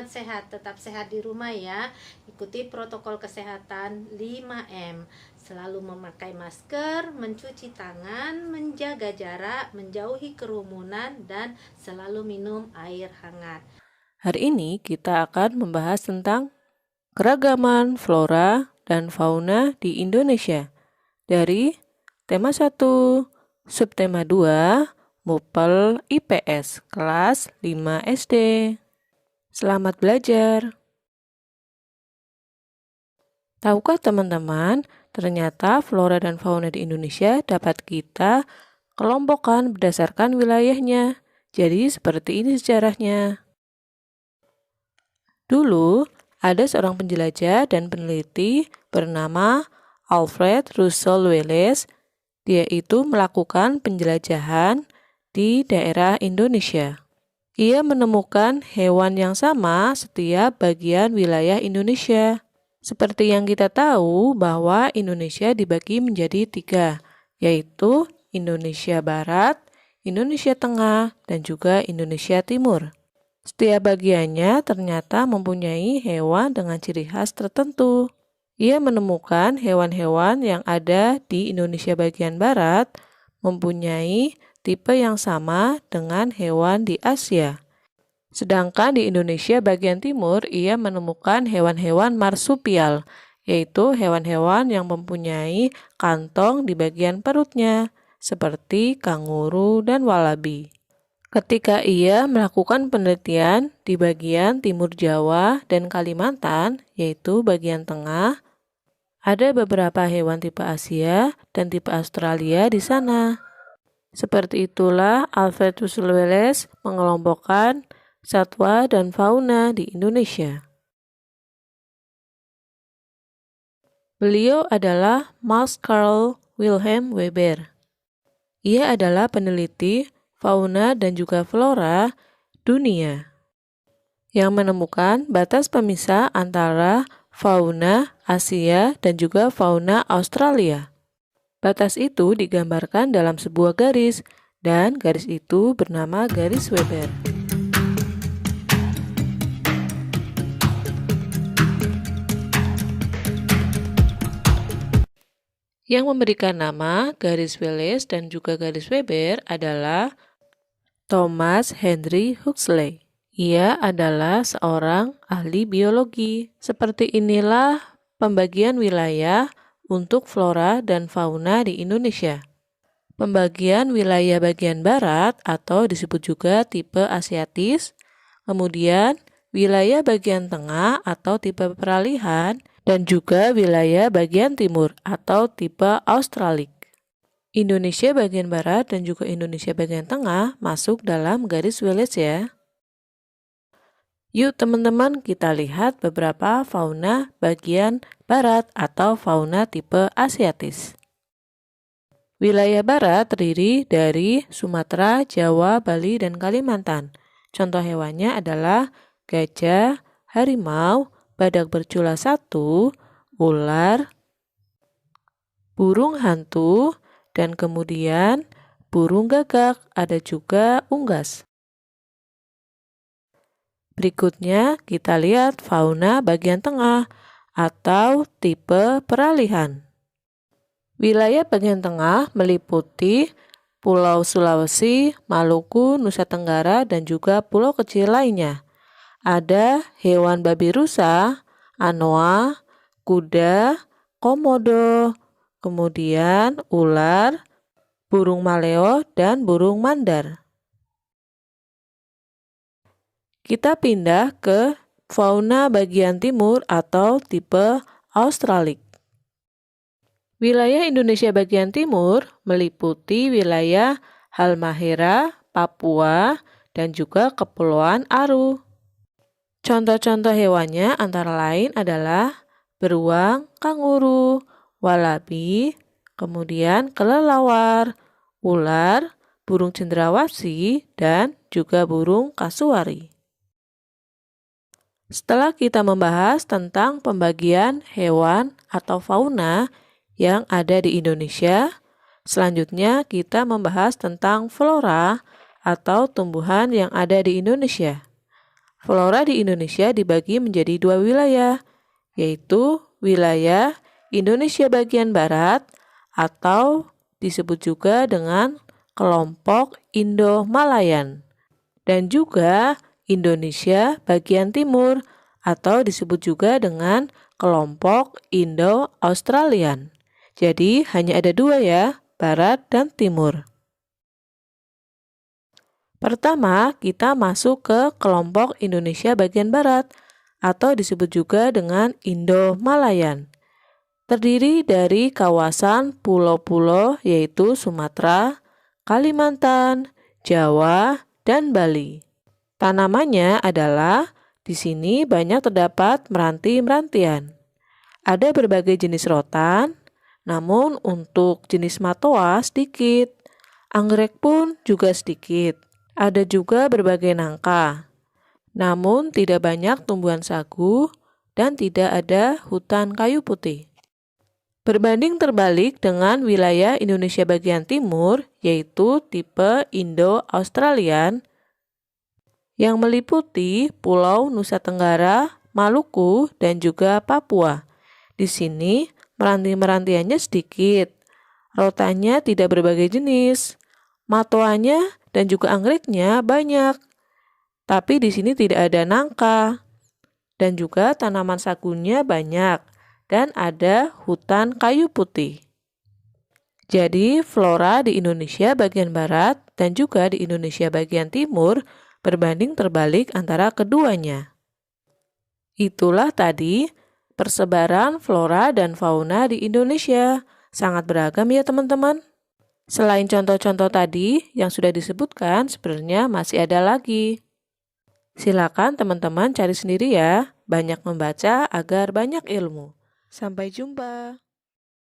teman-teman sehat, tetap sehat di rumah ya. Ikuti protokol kesehatan 5M. Selalu memakai masker, mencuci tangan, menjaga jarak, menjauhi kerumunan, dan selalu minum air hangat. Hari ini kita akan membahas tentang keragaman flora dan fauna di Indonesia dari tema 1, subtema 2, MUPEL IPS kelas 5 SD. Selamat belajar. Tahukah teman-teman, ternyata flora dan fauna di Indonesia dapat kita kelompokkan berdasarkan wilayahnya. Jadi seperti ini sejarahnya. Dulu, ada seorang penjelajah dan peneliti bernama Alfred Russel Wallace. Dia itu melakukan penjelajahan di daerah Indonesia. Ia menemukan hewan yang sama setiap bagian wilayah Indonesia. Seperti yang kita tahu bahwa Indonesia dibagi menjadi 3, yaitu Indonesia Barat, Indonesia Tengah, dan juga Indonesia Timur. Setiap bagiannya ternyata mempunyai hewan dengan ciri khas tertentu. Ia menemukan hewan-hewan yang ada di Indonesia bagian barat mempunyai tipe yang sama dengan hewan di Asia. Sedangkan di Indonesia bagian timur, ia menemukan hewan-hewan marsupial, yaitu hewan-hewan yang mempunyai kantong di bagian perutnya, seperti kanguru dan walabi. Ketika ia melakukan penelitian di bagian timur Jawa dan Kalimantan, yaitu bagian tengah, ada beberapa hewan tipe Asia dan tipe Australia di sana. Seperti itulah Alfred Russel Wallace mengelompokkan satwa dan fauna di Indonesia. Beliau adalah Max Carl Wilhelm Weber. Ia adalah peneliti fauna dan juga flora dunia yang menemukan batas pemisah antara fauna Asia dan juga fauna Australia. Batas itu digambarkan dalam sebuah garis, dan garis itu bernama garis Weber. Yang memberikan nama garis Wallace dan juga garis Weber adalah Thomas Henry Huxley. Ia adalah seorang ahli biologi. Seperti inilah pembagian wilayah untuk flora dan fauna di Indonesia. Pembagian wilayah bagian barat atau disebut juga tipe Asiatis, kemudian wilayah bagian tengah atau tipe peralihan, dan juga wilayah bagian timur atau tipe Australik. Indonesia bagian barat dan juga Indonesia bagian tengah masuk dalam garis Wallace ya. Yuk teman-teman, kita lihat beberapa fauna bagian barat atau fauna tipe Asiatis. Wilayah barat terdiri dari Sumatera, Jawa, Bali, dan Kalimantan. Contoh hewannya adalah gajah, harimau, badak bercula 1, ular, burung hantu, dan kemudian burung gagak, ada juga unggas. Berikutnya kita lihat fauna bagian tengah atau tipe peralihan. Wilayah bagian tengah meliputi Pulau Sulawesi, Maluku, Nusa Tenggara, dan juga pulau kecil lainnya. Ada hewan babi rusa, anoa, kuda, komodo, kemudian ular, burung maleo, dan burung mandar. Kita pindah ke fauna bagian timur atau tipe Australik. Wilayah Indonesia bagian timur meliputi wilayah Halmahera, Papua, dan juga Kepulauan Aru. Contoh-contoh hewannya antara lain adalah beruang, kanguru, walabi, kemudian kelelawar, ular, burung cendrawasih, dan juga burung kasuari. Setelah kita membahas tentang pembagian hewan atau fauna yang ada di Indonesia, selanjutnya kita membahas tentang flora atau tumbuhan yang ada di Indonesia. Flora di Indonesia dibagi menjadi dua wilayah, yaitu wilayah Indonesia bagian barat atau disebut juga dengan kelompok Indo-Malayan, dan juga Indonesia bagian timur atau disebut juga dengan kelompok Indo-Australian. Jadi hanya ada dua ya, barat dan timur. Pertama, kita masuk ke kelompok Indonesia bagian barat atau disebut juga dengan Indo-Malayan. Terdiri dari kawasan pulau-pulau yaitu Sumatera, Kalimantan, Jawa, dan Bali. Tanamannya adalah di sini banyak terdapat meranti-merantian. Ada berbagai jenis rotan, namun untuk jenis matoa sedikit. Anggrek pun juga sedikit. Ada juga berbagai nangka. Namun tidak banyak tumbuhan sagu dan tidak ada hutan kayu putih. Berbanding terbalik dengan wilayah Indonesia bagian timur, yaitu tipe Indo-Australian, yang meliputi Pulau Nusa Tenggara, Maluku, dan juga Papua. Di sini, meranti-merantiannya sedikit. Rotannya tidak berbagai jenis. Matoanya dan juga anggreknya banyak. Tapi di sini tidak ada nangka. Dan juga tanaman sagunya banyak. Dan ada hutan kayu putih. Jadi, flora di Indonesia bagian barat dan juga di Indonesia bagian timur berbanding terbalik antara keduanya. Itulah tadi persebaran flora dan fauna di Indonesia. Sangat beragam ya teman-teman. Selain contoh-contoh tadi yang sudah disebutkan, sebenarnya masih ada lagi. Silakan teman-teman cari sendiri ya. Banyak membaca agar banyak ilmu. Sampai jumpa.